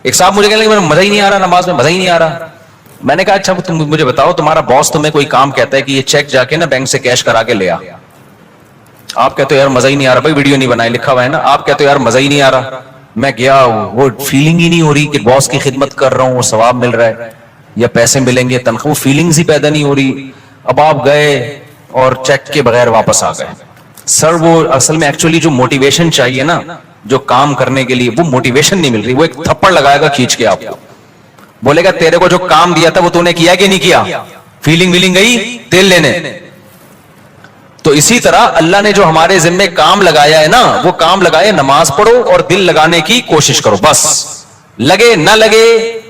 ایک صاحب مجھے کہنے لگے میرا مزہ ہی نہیں آ رہا نماز میں، مزہ ہی نہیں آ رہا. میں نے کہا اچھا تم مجھے بتاؤ تمہارا باس تمہیں کوئی کام کہتا ہے کہ یہ چیک جا کے نا بینک سے کیش کرا کے لے آ، آپ کہتے ہو یار مزہ ہی نہیں آ رہا، بھائی ویڈیو نہیں بنائے لکھا ہوا ہے نا، آپ کہتے ہو یار مزہ ہی نہیں آ رہا. میں گیا، وہ فیلنگ ہی نہیں ہو رہی کہ باس کی خدمت کر رہا ہوں اور ثواب مل رہا ہے یا پیسے ملیں گے تنخواہ، وہ فیلنگز ہی پیدا نہیں ہو رہی. اب آپ گئے اور چیک کے بغیر واپس آ گئے. سر وہ اصل میں ایکچولی جو موٹیویشن چاہیے نا جو کام کرنے کے لیے، وہ موٹیویشن نہیں مل رہی. وہ ایک تھپڑ لگائے گا کھینچ کے آپ کو، بولے گا تیرے کو جو کام دیا تھا وہ تو نے کیا کہ نہیں کیا، فیلنگ ویلنگ گئی تیل لینے. تو اسی طرح اللہ نے جو ہمارے ذمے کام لگایا ہے نا، وہ کام لگائے نماز پڑھو اور دل لگانے کی کوشش کرو، بس لگے نہ لگے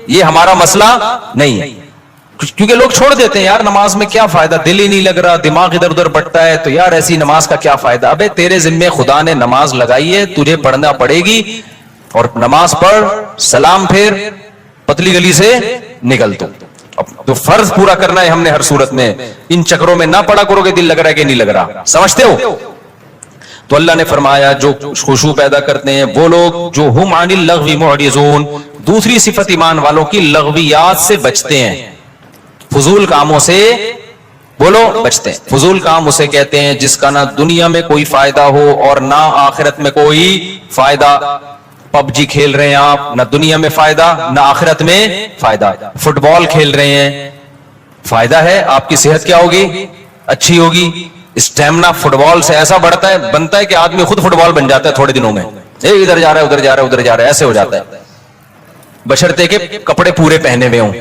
یہ ہمارا مسئلہ نہیں ہے. کیونکہ لوگ چھوڑ دیتے ہیں یار نماز میں کیا فائدہ، دل ہی نہیں لگ رہا، دماغ ادھر ادھر بٹتا ہے، تو یار ایسی نماز کا کیا فائدہ. ابے تیرے ذمے خدا نے نماز لگائی ہے، تجھے پڑھنا پڑے گی، اور نماز پڑھ، سلام پھیر، پتلی گلی سے نکل. تو فرض پورا کرنا ہے ہم نے ہر صورت میں. ان چکروں میں نہ پڑا کرو کہ دل لگ رہا ہے کہ نہیں لگ رہا. سمجھتے ہو؟ تو اللہ نے فرمایا جو خشوع پیدا کرتے ہیں وہ لوگ جو ہم عن اللغو معرضون، دوسری صفت ایمان والوں کی لغویات سے بچتے ہیں، فضول کاموں سے بولو بچتے ہیں. فضول کام اسے کہتے ہیں جس کا نہ دنیا میں کوئی فائدہ ہو اور نہ آخرت میں کوئی فائدہ. پب جی کھیل رہے ہیں آپ، نہ دنیا میں فائدہ نہ آخرت میں فائدہ. فٹ بال کھیل رہے ہیں، فائدہ ہے، آپ کی صحت کیا ہوگی، اچھی ہوگی. اسٹیمنا فٹ بال سے ایسا بڑھتا ہے بنتا ہے کہ آدمی خود فٹ بال بن جاتا ہے تھوڑے دنوں میں. ادھر جا رہا ہے ادھر جا رہا ہے ادھر جا رہا ہے، ایسے ہو جاتا ہے، بشرطے کے کپڑے پورے پہنے ہوئے ہوں،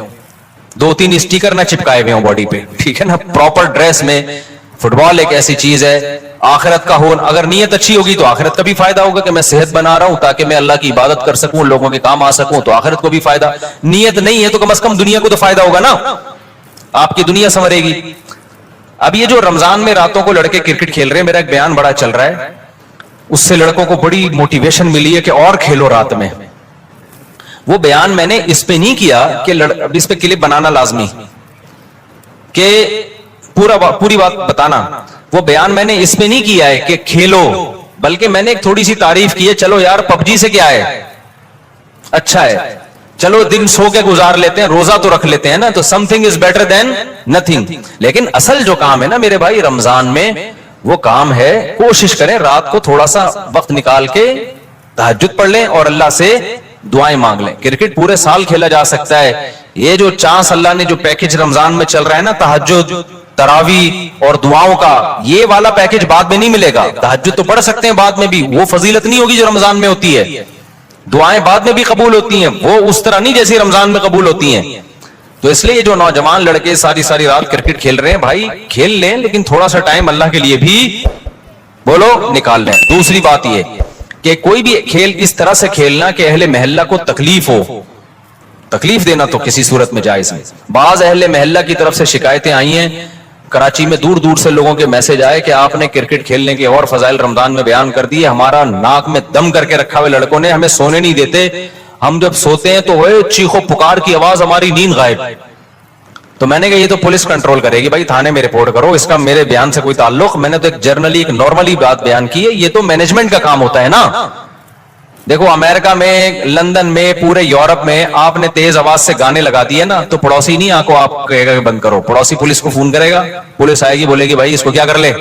2-3 اسٹیکر نہ چپکائے ہوئے ہوں باڈی پہ، ٹھیک ہے نا، پراپر ڈریس میں. فٹ بال ایک ایسی چیز ہے آخرت کا ہو، اگر نیت اچھی ہوگی تو آخرت کا بھی فائدہ ہوگا کہ میں صحت بنا رہا ہوں تاکہ میں اللہ کی عبادت کر سکوں، لوگوں کے کام آ سکوں، تو آخرت کو بھی فائدہ. نیت نہیں ہے تو کم از کم دنیا کو تو فائدہ ہوگا نا، آپ کی دنیا سنورے گی. اب یہ جو رمضان میں راتوں کو لڑکے کرکٹ کھیل رہے ہیں، میرا ایک بیان بڑا چل رہا ہے، اس سے لڑکوں کو بڑی موٹیویشن ملی ہے کہ اور کھیلو رات میں. وہ بیان میں نے اس پہ نہیں کیا کہ اس پہ کلپ بنانا لازمی کہ پوری بات بتانا. وہ بیان میں نے اس پہ نہیں کیا ہے کہ کھیلو، بلکہ میں نے ایک تھوڑی سی تعریف کی ہے. چلو یار پب جی سے کیا ہے، اچھا ہے، چلو دن سو کے گزار لیتے ہیں، روزہ تو رکھ لیتے ہیں نا، تو some thing is better than nothing. لیکن اصل جو کام ہے نا میرے بھائی رمضان میں، وہ کام ہے کوشش کریں رات کو تھوڑا سا وقت نکال کے تہجد پڑھ لیں اور اللہ سے دعائیں مانگ لیں. کرکٹ پورے سال کھیلا جا سکتا ہے، یہ جو چانس اللہ نے جو پیکج رمضان میں چل رہا ہے نا، تہجد، تراویح اور دعاؤں کا، یہ والا پیکج بعد میں نہیں ملے گا. تہجد تو پڑھ سکتے ہیں بعد میں بھی، وہ فضیلت نہیں ہوگی جو رمضان میں ہوتی ہے. دعائیں بعد میں بھی قبول ہوتی ہیں، وہ اس طرح نہیں جیسی رمضان میں قبول ہوتی ہیں. تو اس لیے جو نوجوان لڑکے ساری رات کرکٹ کھیل رہے ہیں، بھائی کھیل لیں لیکن تھوڑا سا ٹائم اللہ کے لیے بھی بولو نکال لیں. دوسری بات یہ کہ کوئی بھی کھیل اس طرح سے کھیلنا کہ اہل محلہ کو تکلیف ہو، تکلیف دینا تو کسی صورت میں جائز نہیں. بعض اہل محلہ کی طرف سے شکایتیں آئی ہیں، کراچی میں دور دور سے لوگوں کے میسج آئے کہ آپ نے کرکٹ کھیلنے کے اور فضائل رمضان میں بیان کر دیے، ہمارا ناک میں دم کر کے رکھا ہوئے لڑکوں نے، ہمیں سونے نہیں دیتے، ہم جب سوتے ہیں تو وہ چیخو پکار کی آواز، ہماری نیند غائب. تو میں نے کہا یہ تو پولیس کنٹرول کرے گی، بھائی تھانے میں رپورٹ کرو، اس کا میرے بیان سے کوئی تعلق. میں نے تو ایک جرنلی ایک نارملی بات بیان کی ہے، یہ تو مینجمنٹ کا کام ہوتا ہے نا. دیکھو امریکہ میں، لندن میں، پورے یورپ میں آپ نے تیز آواز سے گانے لگا دیے نا تو پڑوسی نہیں آپ کو آپ کہے گا کہ بند کرو، پڑوسی پولیس کو فون کرے گا، پولیس آئے گی بولے گی بھائی اس کو کیا کر لے،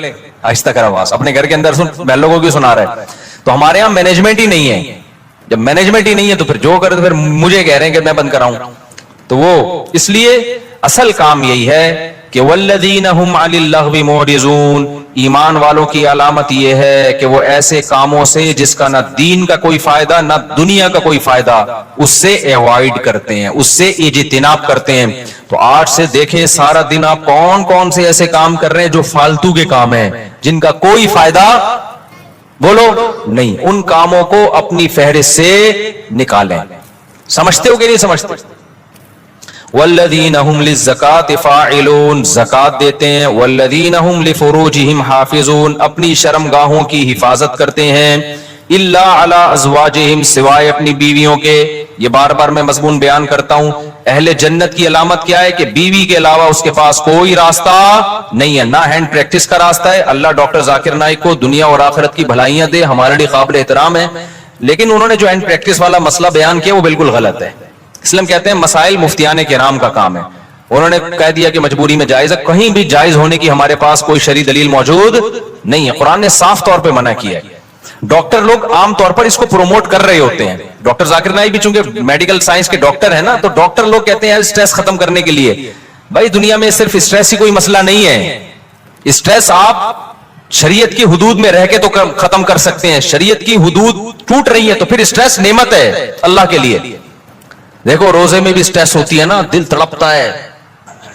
آہستہ کر آواز، اپنے گھر کے اندر سن، محلوں کو بھی سنا رہا ہے. تو ہمارے یہاں مینجمنٹ ہی نہیں ہے. جب مینجمنٹ ہی نہیں ہے تو پھر جو کرے تو پھر مجھے کہہ رہے ہیں کہ میں بند کراؤں. تو وہ اس لیے اصل کام یہی ہے کہ والذین هم عن اللغو معرضون، ایمان والوں کی علامت یہ ہے کہ وہ ایسے کاموں سے جس کا نہ دین کا کوئی فائدہ نہ دنیا کا کوئی فائدہ، اس سے ایوائڈ کرتے ہیں، اس سے اجتناب کرتے ہیں. تو آج سے دیکھیں سارا دن آپ کون کون سے ایسے کام کر رہے ہیں جو فالتو کے کام ہیں، جن کا کوئی فائدہ بولو نہیں. ان کاموں کو اپنی فہرست سے نکالیں. سمجھتے ہو کہ نہیں سمجھتے؟ والذین هم للزکاۃ فاعلون، زکات دیتے ہیں. والذین هم لفروجهم حافظون، اپنی شرمگاہوں کی حفاظت کرتے ہیں. الا علی ازواجہم، سوائے اپنی بیویوں کے. یہ بار بار میں مضمون بیان کرتا ہوں، اہل جنت کی علامت کیا ہے کہ بیوی کے علاوہ اس کے پاس کوئی راستہ نہیں ہے، نہ ہینڈ پریکٹس کا راستہ ہے. اللہ ڈاکٹر ذاکر نائک کو دنیا اور آخرت کی بھلائیاں دے، ہمارے لیے قابل احترام ہے. لیکن انہوں نے جو اینڈ پریکٹس والا مسئلہ بیان کیا وہ بالکل غلط ہے. اسلام کہتے ہیں مسائل مفتیان کرام کا کام ہے. انہوں نے کہہ دیا کہ مجبوری میں جائز ہے. کہیں بھی جائز ہونے کی ہمارے پاس کوئی شرعی دلیل موجود نہیں ہے. قرآن نے صاف طور پہ منع کیا ہے. ڈاکٹر لوگ عام طور پر اس کو پروموٹ کر رہے ہوتے ہیں. ڈاکٹر ذاکر نائک بھی چونکہ میڈیکل سائنس کے ڈاکٹر ہیں نا, تو ڈاکٹر لوگ کہتے ہیں اسٹریس ختم کرنے کے لیے. بھائی دنیا میں صرف اسٹریس ہی کوئی مسئلہ نہیں ہے. اسٹریس آپ شریعت کی حدود میں رہ کے تو ختم کر سکتے ہیں. شریعت کی حدود ٹوٹ رہی ہے تو پھر اسٹریس نعمت ہے اللہ کے لیے. دیکھو روزے میں بھی اسٹریس ہوتی ہے نا, دل تڑپتا ہے,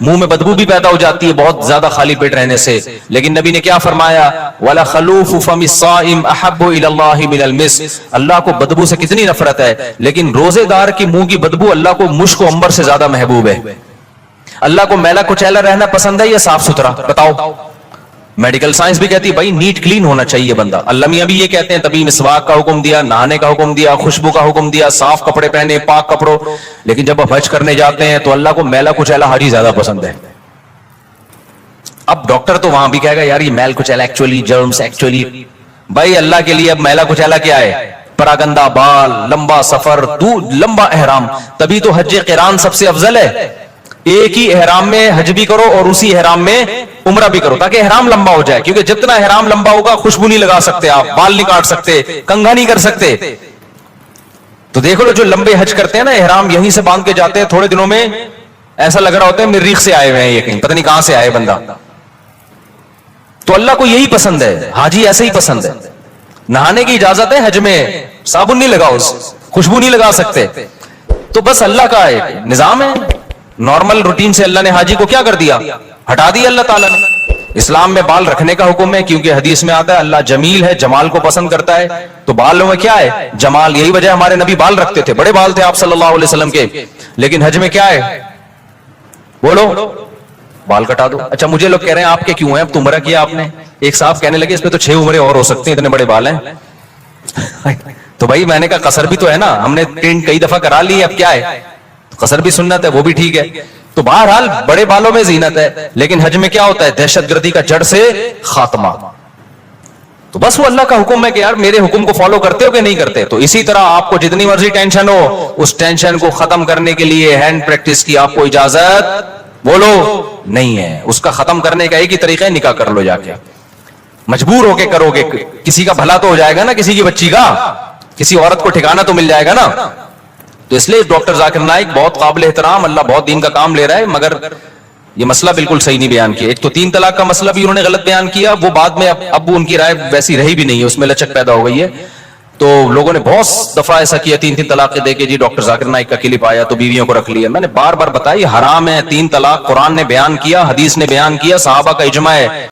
منہ میں بدبو بھی پیدا ہو جاتی ہے بہت زیادہ خالی پیٹ رہنے سے. لیکن نبی نے کیا فرمایا, وَلَا خَلُوفُ فَمِ الصَّائِمِ أَحَبُّ إِلَى اللَّهِ مِنَ الْمِسْكِ. اللہ کو بدبو سے کتنی نفرت ہے, لیکن روزے دار کی منہ کی بدبو اللہ کو مشک و عنبر سے زیادہ محبوب ہے. اللہ کو میلا کچیلا رہنا پسند ہے یا صاف ستھرا؟ بتاؤ. میڈیکل سائنس بھی کہتی ہے بھائی نیٹ کلین ہونا چاہیے بندہ. اللہ میاں بھی یہ کہتے ہیں تبھی مسواک کا حکم دیا, نہانے کا حکم دیا, خوشبو کا حکم دیا, صاف کپڑے پہنے, پاک کپڑوں. لیکن جب آپ حج کرنے جاتے ہیں تو اللہ کو میلا کچیلا حاجی زیادہ پسند ہے. اب ڈاکٹر تو وہاں بھی کہے گا یار یہ میل کچیلا ایکچولی جرمز ایکچولی. بھائی اللہ کے لیے اب میلا کچیلا کیا ہے؟ پراگندہ بال, لمبا سفر, لمبا احرام. تبھی تو حج قران سب سے افضل ہے. ایک ہی احرام میں حج بھی کرو اور اسی احرام میں عمرہ بھی کرو تاکہ احرام لمبا ہو جائے. کیونکہ جتنا احرام لمبا ہوگا خوشبو نہیں لگا سکتے آپ, بال نہیں کاٹ سکتے, کنگھا نہیں کر سکتے. تو دیکھو لو جو لمبے حج کرتے ہیں نا, احرام یہیں سے باندھ کے جاتے ہیں, تھوڑے دنوں میں ایسا لگ رہا ہوتا ہے مریخ سے آئے ہوئے ہیں, یہ کہیں پتہ نہیں کہاں سے آئے بندہ. تو اللہ کو یہی پسند ہے, حاجی ایسے ہی پسند ہے. نہانے کی اجازت ہے حج میں, صابن نہیں لگاؤ, خوشبو نہیں لگا سکتے. تو بس اللہ کا ایک نظام ہے. نارمل روٹین سے اللہ نے حاجی کو کیا کر دیا, ہٹا دیا اللہ تعالیٰ نے. اسلام میں بال رکھنے کا حکم ہے کیونکہ حدیث میں آتا ہے اللہ جمیل ہے, جمال کو پسند کرتا ہے. تو بالوں میں کیا ہے, جمال. یہی وجہ ہمارے نبی بال رکھتے تھے, بڑے بال تھے آپ صلی اللہ علیہ وسلم کے. لیکن حج میں کیا ہے, بولو, بال کٹا دو. اچھا مجھے لوگ کہہ رہے ہیں آپ کے کیوں ہیں, اب تو عمرہ کیا آپ نے. ایک صاحب کہنے لگے اس میں تو 6 عمرے اور ہو سکتے ہیں, اتنے بڑے بال ہیں. تو بھائی میں نے کہا قصر بھی تو ہے نا, ہم نے ٹرینڈ کئی دفعہ کرا لی, اب کیا ہے, قصر بھی سنت ہے, وہ بھی ٹھیک ہے. تو بہرحال بڑے بالوں میں زینت ہے. لیکن حج میں کیا ہوتا ہے, دہشت گردی کا جڑ سے خاتمہ. تو بس وہ اللہ کا حکم ہے کہ یار میرے حکم کو فالو کرتے ہو کہ نہیں کرتے. تو اسی طرح آپ کو جتنی مرضی ٹینشن ہو, اس ٹینشن کو ختم کرنے کے لیے ہینڈ پریکٹس کی آپ کو اجازت بولو نہیں ہے. اس کا ختم کرنے کا ایک ہی طریقہ ہے, نکاح کر لو جا کے. مجبور ہو کے کرو گے, کسی کا بھلا تو ہو جائے گا نا, کسی کی بچی کا, کسی عورت کو ٹھکانا تو مل جائے گا نا. تو اس لیے ڈاکٹر ذاکر نائک بہت قابل احترام, اللہ بہت دین کا کام لے رہا ہے, مگر یہ مسئلہ بالکل صحیح نہیں بیان کیا. ایک تو 3 طلاق کا مسئلہ بھی انہوں نے غلط بیان کیا, وہ بعد میں اب ان کی رائے ویسی رہی بھی نہیں ہے, اس میں لچک پیدا ہو گئی ہے. تو لوگوں نے بہت دفعہ ایسا کیا, 3 طلاقیں دے کے جی ڈاکٹر ذاکر نائک کا کلپ آیا تو بیویوں کو رکھ لیا. میں نے بار بار بتایا یہ حرام ہے, 3 طلاق قرآن نے بیان کیا, حدیث نے بیان کیا, صحابہ کا اجماع ہے.